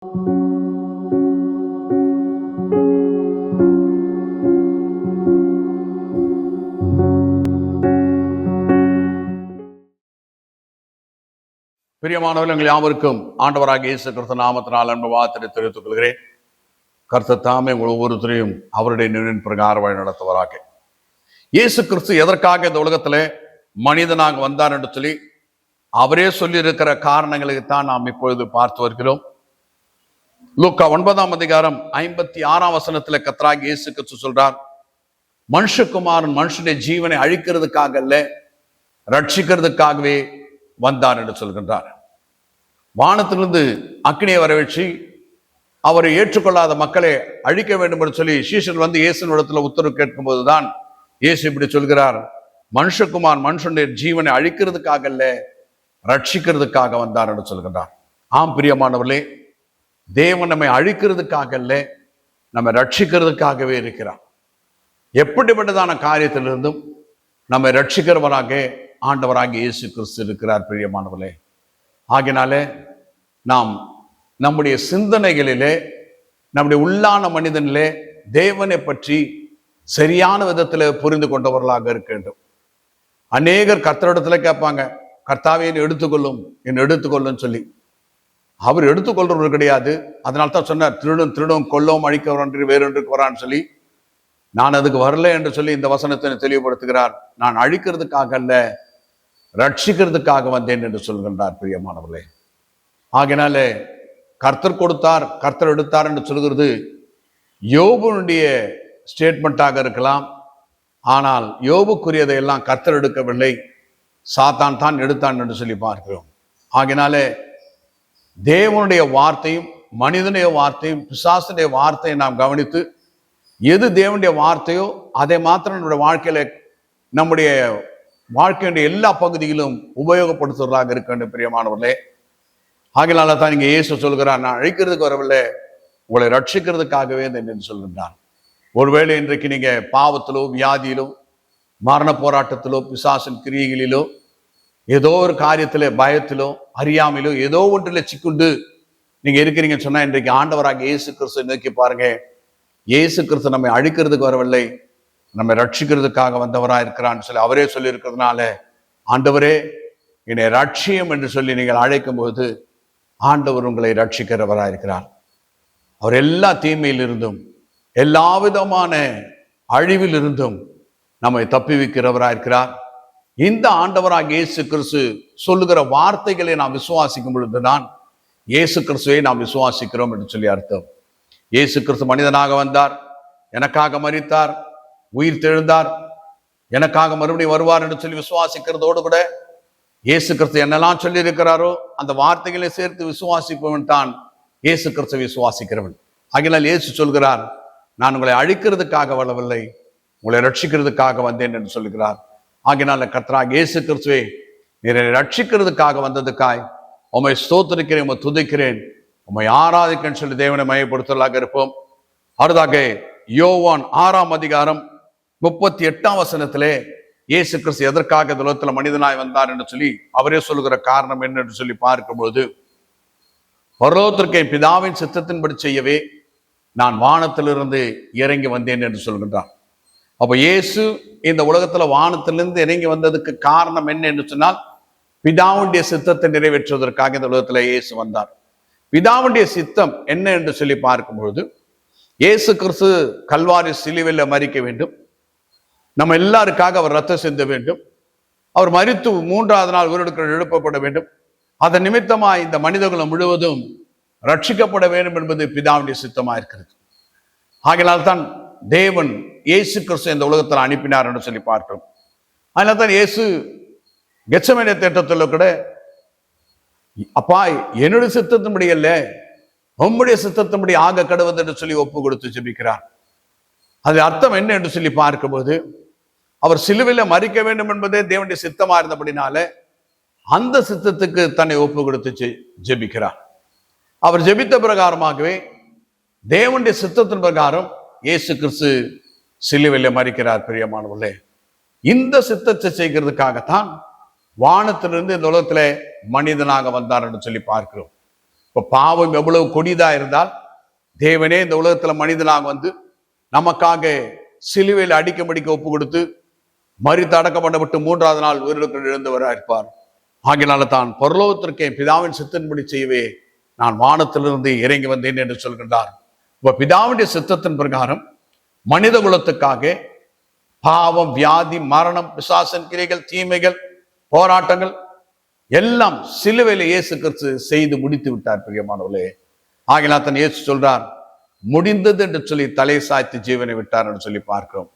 பிரியமானவர்கள், எங்கள் யாவருக்கும் ஆண்டவராக இயேசு கிறிஸ்து நாமத்தினால் அன்பு வாழ்த்தை தெரிவித்துக் கொள்கிறேன். கர்த்தர் தாமே உங்கள் ஒவ்வொருத்தரையும் அவருடைய நினைவின் பிரகாரம் வழி நடத்துவராக. இயேசு கிறிஸ்து எதற்காக இந்த உலகத்திலே மனிதனாக வந்தார் என்று சொல்லி அவரே சொல்லியிருக்கிற காரணங்களுக்கு தான் நாம் இப்பொழுது பார்த்து வருகிறோம். லூக்கா 9ஆம் அதிகாரம் 56ஆம் வசனத்தில் கர்த்தராகிய இயேசு கிறிஸ்து சொல்றார், மனுஷகுமாரன் மனுஷனுடைய ஜீவனை அழிக்கிறதுக்காக அல்ல, ரட்சிக்கிறதுக்காகவே வந்தார் என்று சொல்கின்றார். வானத்திலிருந்து அக்கினியை வரவழைச்சு அவரை ஏற்றுக்கொள்ளாத மக்களை அழிக்க வேண்டும் என்று சொல்லி சீஷன் வந்து இயேசுவின் இடத்துல உத்தரவு கேட்கும் போதுதான் இயேசு இப்படி சொல்கிறார், மனுஷகுமார் மனுஷனுடைய ஜீவனை அழிக்கிறதுக்காக அல்ல, ரட்சிக்கிறதுக்காக வந்தார் என்று சொல்கின்றார். ஆம் பிரியமானவர்களே, தேவன் நம்மை அழிக்கிறதுக்காக அல்ல, நம்மை ரட்சிக்கிறதுக்காகவே இருக்கிறார். எப்படிப்பட்டதான காரியத்திலிருந்தும் நம்மை ரட்சிக்கிறவராக ஆண்டவராக இயேசு கிறிஸ்து இருக்கிறார். பிரியமானவர்களே, ஆகினாலே நாம் நம்முடைய சிந்தனைகளிலே, நம்முடைய உள்ளான மனிதனிலே தேவனை பற்றி சரியான விதத்தில் புரிந்து கொண்டவர்களாக இருக்க வேண்டும். அநேகர் கர்த்தரிடத்துல கேட்பாங்க, கர்த்தாவே என்னை எடுத்துக்கொள்ளும், என்னை எடுத்துக்கொள்ளும் சொல்லி. அவர் எடுத்துக்கொள்றவர் கிடையாது. அதனால தான் சொன்னார், திருடும் திருடும் கொல்லவும் அழிக்கவரன்று வேறொன்றுக்கு வரான்னு சொல்லி. நான் அதுக்கு வரல என்று சொல்லி இந்த வசனத்தை தெளிவுபடுத்துகிறார். நான் அழிக்கிறதுக்காக அல்ல, ரட்சிக்கிறதுக்காக வந்தேன் என்று சொல்கின்றார். பிரியமானவர்களே, ஆகினாலே கர்த்தர் கொடுத்தார் கர்த்தர் எடுத்தார் என்று சொல்கிறது யோபுனுடைய ஸ்டேட்மெண்ட்டாக இருக்கலாம். ஆனால் யோபுக்குரியதை எல்லாம் கர்த்தர் எடுக்கவில்லை, சாத்தான் தான் எடுத்தான் என்று சொல்லி பார்க்கிறோம். ஆகினாலே தேவனுடைய வார்த்தையும் மனிதனுடைய வார்த்தையும் பிசாசுடைய வார்த்தையை நாம் கவனித்து எது தேவனுடைய வார்த்தையோ அதை மாத்திரம் நம்முடைய வாழ்க்கையில நம்முடைய வாழ்க்கையுடைய எல்லா பகுதியிலும் உபயோகப்படுத்துவதாக இருக்க வேண்டும். பிரியமானவர்களே, ஆகினால தான் இங்கே இயேசு சொல்கிறார், நான் அழிக்கிறதுக்கு வரவில்லை, உங்களை ரட்சிக்கிறதுக்காகவே என்று சொல்கின்றார். ஒருவேளை இன்றைக்கு நீங்க பாவத்திலோ வியாதியிலோ மரண போராட்டத்திலோ பிசாசின் கிரியைகளிலோ ஏதோ ஒரு காரியத்திலே பயத்திலோ அறியாமையிலோ ஏதோ ஒன்றில் சிக்குண்டு நீங்க இருக்கிறீங்கன்னு சொன்னா, இன்றைக்கு ஆண்டவராக இயேசு கிறிஸ்து நோக்கி பாருங்க. இயேசு கிறிஸ்து நம்மை அழிக்கிறதுக்கு வரவில்லை, நம்மை ரட்சிக்கிறதுக்காக வந்தவராக இருக்கிறான்னு சொல்லி அவரே சொல்லி இருக்கிறதுனால, ஆண்டவரே என்னை ரட்சியம் என்று சொல்லி நீங்கள் அழைக்கும் போது ஆண்டவர் உங்களை ரட்சிக்கிறவராக இருக்கிறார். அவர் எல்லா தீமையிலிருந்தும் எல்லா விதமான அழிவில் இருந்தும் நம்மை தப்பிவிக்கிறவராக இருக்கிறார். இந்த ஆண்டவராக இயேசு கிறிஸ்து சொல்லுகிற வார்த்தைகளை நாம் விசுவாசிக்கும் பொழுதுதான் இயேசு கிறிஸ்துவை நாம் விசுவாசிக்கிறோம் என்று சொல்லி அர்த்தம். இயேசு கிறிஸ்து மனிதனாக வந்தார், எனக்காக மரித்தார், உயிர் தெழுந்தார், எனக்காக மறுபடியும் வருவார் என்று சொல்லி விசுவாசிக்கிறதோடு கூட இயேசு கிறிஸ்து என்னெல்லாம் சொல்லி இருக்கிறாரோ அந்த வார்த்தைகளை சேர்த்து விசுவாசிப்பவன் தான் இயேசு கிறிஸ்து விசுவாசிக்கிறவன். ஆகினால் இயேசு சொல்கிறார், நான் உங்களை அழிக்கிறதுக்காக வரவில்லை, உங்களை ரட்சிக்கிறதுக்காக வந்தேன் என்று சொல்கிறார். ஆகினால கர்த்தராகிய இயேசு கிறிஸ்துவை நீரை ரட்சிக்கிறதுக்காக வந்ததுக்காய் உம்மை ஸ்தோத்திரிக்கிறேன், உம்மை துதிக்கிறேன், உம்மை ஆராதிக்கிறேன்னு சொல்லி தேவனை மையப்படுத்தலாக இருப்போம். அடுத்தாக யோவான் 6ஆம் அதிகாரம் 38ஆம் வசனத்திலே இயேசு கிறிஸ்து எதற்காக இந்த உலகத்தில் மனிதனாய் வந்தார் என்று சொல்லி அவரே சொல்லுகிற காரணம் என்ன என்று சொல்லி பார்க்கும்போது, பரலோகத்திற்கு பிதாவின் சித்தத்தின்படி செய்யவே நான் வானத்திலிருந்து இறங்கி வந்தேன் என்று சொல்கின்றார். அப்ப இயேசு இந்த உலகத்துல வானத்திலிருந்து இறங்கி வந்ததுக்கு காரணம் என்ன என்று சொன்னால், பிதாவுடைய சித்தத்தை நிறைவேற்றுவதற்காக இந்த உலகத்துல இயேசு வந்தார். பிதாவுடைய சித்தம் என்ன என்று சொல்லி பார்க்கும்பொழுது, இயேசு கிறிஸ்து கல்வாரி சிலுவையில மரிக்க வேண்டும், நம்ம எல்லாருக்காக அவர் ரத்தம் சிந்த வேண்டும், அவர் மரித்து 3ஆவது நாள் உயிரோடு எழுப்பப்பட வேண்டும், அதன் நிமித்தமா இந்த மனிதர்களும் முழுவதும் ரட்சிக்கப்பட வேண்டும் என்பது பிதாவுடைய சித்தமா இருக்கிறது. ஆகினால்தான் தேவன் இயேசு கிறிஸ்து இந்த உலகத்தில் அனுப்பினார் என்று சொல்லி பார்க்கிறோம். அதனால தான் இயேசு கெத்செமனே தோட்டத்தில் கூட, அப்பா என்னுடைய சித்தத்தின்படி அல்ல உம்முடைய சித்தத்தின்படி ஆக கடவுது என்று சொல்லி ஒப்பு கொடுத்து ஜெபிக்கிறார். அது அர்த்தம் என்ன என்று சொல்லி பார்க்கும்போது, அவர் சிலுவையில மரிக்க வேண்டும் என்பதே தேவனுடைய சித்தமா இருந்தபடினால அந்த சித்தத்துக்கு தன்னை ஒப்பு கொடுத்து ஜெபிக்கிறார். அவர் ஜெபித்த பிரகாரமாகவே தேவனுடைய சித்தத்தின் பிரகாரம் இயேசு கிறிஸ்து சிலுவையில மரிக்கிறார். பிரியமானவர்களே, இந்த சித்தத்தை செய்கிறதுக்காகத்தான் வானத்திலிருந்து இந்த உலகத்துல மனிதனாக வந்தார் என்று சொல்லி பார்க்கிறோம். இப்ப பாவம் எவ்வளவு கொடிதா இருந்தால் தேவனே இந்த உலகத்துல மனிதனாக வந்து நமக்காக சிலுவையில் அடிக்க ஒப்பு கொடுத்து மரித்து அடக்கப்பட்டு 3வது நாள் உயிரிழந்து எழுந்தவராக இருப்பார். ஆகினால தான் பரலோகத்திற்கே பிதாவின் சித்தத்தின்படி செய்யவே நான் வானத்திலிருந்து இறங்கி வந்தேன் என்று சொல்கின்றார். இப்ப பிதாவுடைய சித்தத்தின் பிரகாரம் மனித குலத்துக்காக பாவம், வியாதி, மரணம், பிசாசின் கிரைகள், தீமைகள், போராட்டங்கள் எல்லாம் சிலுவையில இயேசு கிறிஸ்து செய்து முடித்து விட்டார். பிரியமானவர்களே, ஆகினால் தான் இயேசு சொல்றார், முடிந்தது என்று சொல்லி தலை சாய்த்து ஜீவனை விட்டார் என்று சொல்லி பார்க்கிறோம்.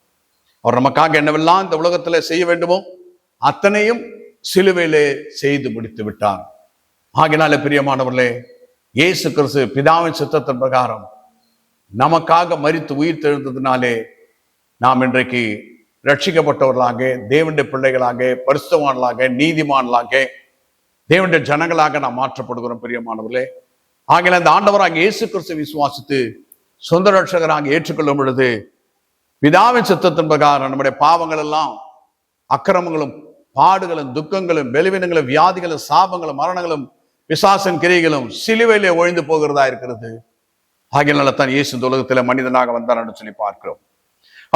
அவர் நமக்காக என்னவெல்லாம் இந்த உலகத்துல செய்ய வேண்டுமோ அத்தனையும் சிலுவையிலே செய்து முடித்து விட்டார். ஆகினால பிரியமானவர்களே, இயேசு கிறிஸ்து பிதாவின் சித்தத்தின் பிரகாரம் நமக்காக மரித்து உயிர் தெழுந்ததினாலே நாம் இன்றைக்கு ரட்சிக்கப்பட்டவர்களாக, தேவனுடைய பிள்ளைகளாக, பரிசுத்தவான்களாக, நீதிமான்களாக, தேவனுடைய ஜனங்களாக நாம் மாற்றப்படுகிறோம். பிரியமானவர்களே, ஆகிய அந்த ஆண்டவராக இயேசு கிறிஸ்து விசுவாசித்து சொந்த ரட்சகராக ஏற்றுக்கொள்ளும் பொழுது பிதாவின் சித்தத்தின் பிரகாரம் நம்முடைய பாவங்கள் எல்லாம், அக்கிரமங்களும், பாடுகளும், துக்கங்களும், பலவீனங்களும், வியாதிகளும், சாபங்களும், மரணங்களும், பிசாசின் கிரியைகளும் சிலுவையிலே ஒழிந்து போகிறதா இருக்கிறது. ஆகியனால தான் இயேசு இந்த உலகத்திலே மனிதனாக வந்தார் என்று சொல்லி பார்க்கிறோம்.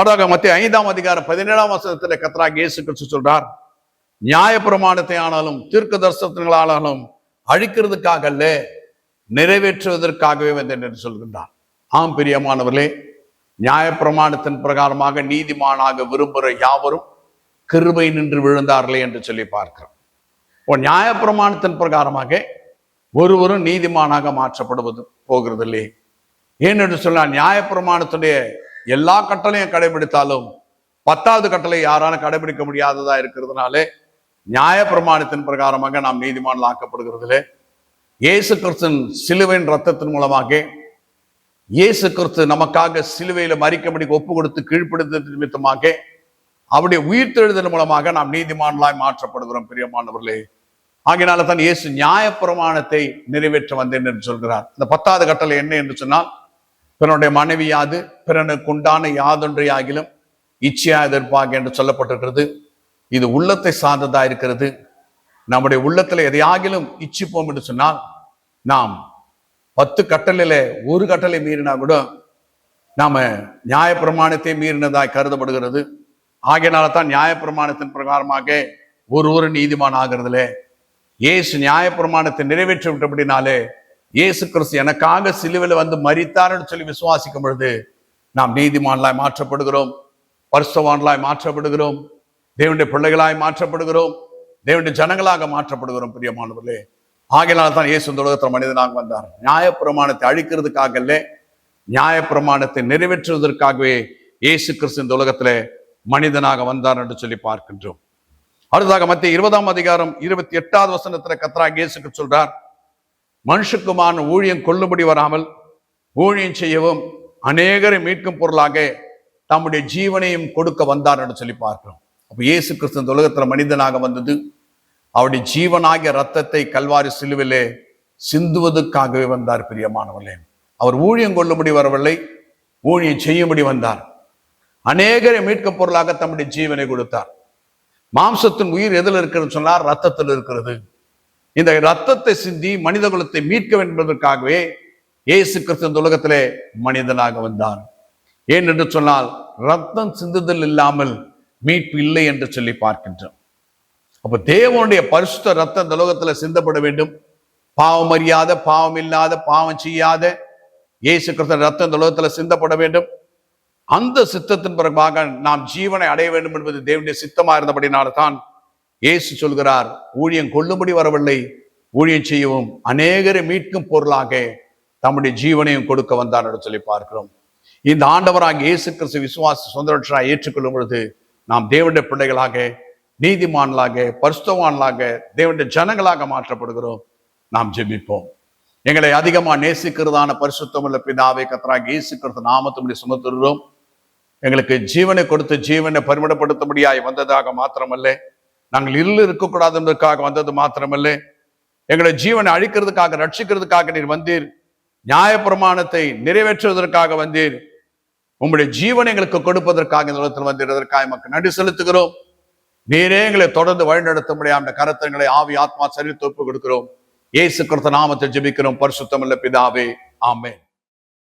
அதாக மத்திய 5ஆம் அதிகாரம் 17ஆம் வசனத்திலே கர்த்தராகிய இயேசு கிறிஸ்து சொல்றார், நியாயப்பிரமாணத்தை ஆனாலும் தீர்க்க தரிசனங்களானாலும் அழிக்கிறதுக்காக அல்ல, நிறைவேற்றுவதற்காகவே வந்தேன் என்று சொல்கின்றார். ஆம் பிரியமானவர்களே, நியாயப்பிரமாணத்தின் பிரகாரமாக நீதிமானாக விரும்புகிற யாவரும் கிருபை நின்று விழுந்தார்களே என்று சொல்லி பார்க்கிறோம். நியாயப்பிரமாணத்தின் பிரகாரமாக ஒருவரும் நீதிமானாக மாற்றப்படுவது போகிறது இல்லை. ஏனென்று சொன்னால் நியாயப்பிரமாணத்துடைய எல்லா கட்டளையும் கடைபிடித்தாலும் 10வது கட்டளை யாராலும் கடைபிடிக்க முடியாததா இருக்கிறதுனாலே நியாயப்பிரமாணத்தின் பிரகாரமாக நாம் நீதிமான்கள் ஆக்கப்படுகிறதில்லை. இயேசு கிறிஸ்துவின் சிலுவையின் ரத்தத்தின் மூலமாக இயேசு கிறிஸ்து நமக்காக சிலுவையில மரிக்கும்படி ஒப்பு கொடுத்து கீழ்ப்படுத்த நிமித்தமாக அவருடைய உயிர்த்தெழுதல் மூலமாக நாம் நீதிமான்களாய் மாற்றப்படுகிறோம். பிரியமானவர்களே, ஆகினால தான் இயேசு நியாயப்பிரமாணத்தை நிறைவேற்ற வந்தேன் என்று சொல்கிறார். இந்த 10வது கட்டளை என்ன என்று சொன்னால், பிறனுடைய மனைவி யாது, பிறனுக்கு உண்டான யாதொன்றையாகிலும் இச்சையா எதிர்ப்பாக என்று சொல்லப்பட்டிருக்கிறது. இது உள்ளத்தை சார்ந்ததா இருக்கிறது. நம்முடைய உள்ளத்துல எதையாகிலும் இச்சிப்போம் என்று சொன்னால், நாம் 10 கட்டளையில ஒரு கட்டளை மீறினா கூட நாம நியாயப்பிரமாணத்தை மீறினதாய் கருதப்படுகிறது. ஆகையினால தான் நியாயப்பிரமாணத்தின் பிரகாரமாக ஒரு நீதிமான் ஆகிறதுல இயேசு நியாயப்பிரமாணத்தை நிறைவேற்றி விட்டபடினாலே இயேசு கிறிஸ்து எனக்காக சிலுவையில் வந்து மரித்தார்னு சொல்லி விசுவாசிக்கும் பொழுது நாம் நீதிமான்களாய் மாற்றப்படுகிறோம், பரிசுத்தவான்களாய் மாற்றப்படுகிறோம், தேவனுடைய பிள்ளைகளாய் மாற்றப்படுகிறோம், தேவனுடைய ஜனங்களாக மாற்றப்படுகிறோம். பிரியமானவர்களே, ஆகையினால தான் இயேசு இந்த உலகத்தில் மனிதனாக வந்தார். நியாயப்பிரமாணத்தை அழிக்கிறதுக்காக அல்ல, நியாயப்பிரமாணத்தை நிறைவேற்றுவதற்காகவே இயேசு கிறிஸ்து இந்த உலகத்திலே மனிதனாக வந்தார் என்று சொல்லி பார்க்கின்றோம். அடுத்ததாக மத்திய 20ஆம் அதிகாரம் 28வது வசனத்துல கர்த்தராகிய இயேசு கிறிஸ்து சொல்றார், மனுஷகுமாரன் ஊழியம் கொள்ளும்படி வராமல் ஊழியம் செய்யவும் அநேகரை மீட்கும் பொருளாக தம்முடைய ஜீவனையும் கொடுக்க வந்தார் என்று சொல்லி பார்க்கிறோம். அப்ப இயேசு கிறிஸ்து இந்த உலகத்துல மனிதனாக வந்தது அவருடைய ஜீவனாகிய ரத்தத்தை கல்வாரி சிலுவிலே சிந்துவதற்காகவே வந்தார். பிரியமானவர்களே, அவர் ஊழியம் கொள்ளும்படி வரவில்லை, ஊழியம் செய்யும்படி வந்தார். அநேகரை மீட்கும் பொருளாக தம்முடைய ஜீவனை கொடுத்தார். மாம்சத்தின் உயிர் எதில் இருக்கிறது சொன்னார், ரத்தத்தில் இருக்கிறது. இந்த ரத்தத்தை சிந்தி மனித குலத்தை மீட்க வேண்டும் என்பதற்காகவே இயேசு கிறிஸ்து இந்த உலகத்திலே மனிதனாக வந்தார். ஏன் என்று சொன்னால், ரத்தம் சிந்துதல் இல்லாமல் மீட்பு இல்லை என்று சொல்லி பார்க்கின்றோம். அப்ப தேவனுடைய பரிசுத்த ரத்தம் இந்த உலகத்துல சிந்தப்பட வேண்டும். பாவம் அறியாத, பாவம் இல்லாத, பாவம் செய்யாத இயேசு கிறிஸ்து ரத்தம் இந்த உலகத்துல சிந்தப்பட வேண்டும். அந்த சித்தத்தின் பிறகாக நாம் ஜீவனை அடைய வேண்டும் என்பது தேவனுடைய சித்தமா இருந்தபடினால தான் இயேசு சொல்கிறார், ஊழியம் கொள்ளும்படி வரவில்லை, ஊழியம் செய்யவும் அநேகரை மீட்கும் பொருளாக தம்முடைய ஜீவனையும் கொடுக்க வந்தார் என்று சொல்லி பார்க்கிறோம். இந்த ஆண்டவராக இயேசு கிறிஸ்து விசுவாச சொந்த ரட்சகராக ஏற்றுக்கொள்ளும் பொழுது நாம் தேவனுடைய பிள்ளைகளாக, நீதிமான்களாக, பரிசுத்தவான்களாக, தேவனுடைய ஜனங்களாக மாற்றப்படுகிறோம். நாம் ஜெபிப்போம். எங்களை அதிகமா நேசிக்கிறதான பரிசுத்தமுள்ள பிதாவே, கர்த்தராகிய இயேசு கிறிஸ்து நாமத்தின்படி சுமத்துகிறோம். எங்களுக்கு ஜீவனை கொடுத்து ஜீவனை பரிமளப்படுத்தும்படியாய் வந்ததாக மாத்திரமல்ல, நாங்கள் இருள் இருக்கக்கூடாது என்பதற்காக வந்தது மாத்திரமல்ல, எங்களை ஜீவனை அழிக்கிறதுக்காக, ரட்சிக்கிறதுக்காக நீர் வந்தீர். நியாயப்பிரமாணத்தை நிறைவேற்றுவதற்காக வந்தீர். உங்களுடைய ஜீவனை எங்களுக்கு கொடுப்பதற்காக இந்த உலகத்தில் வந்தீர். அதற்காக மக்கள் நன்றி செலுத்துகிறோம். நீரே எங்களை தொடர்ந்து வழிநடத்தும்படியாக அந்த கருத்தங்களை ஆவி, ஆத்மா, சரீரத்தை ஒப்புக் கொடுக்கிறோம். இயேசு கிறிஸ்து நாமத்தில் ஜெபிக்கிறோம் பரிசுத்தமுள்ள பிதாவே, ஆமென்.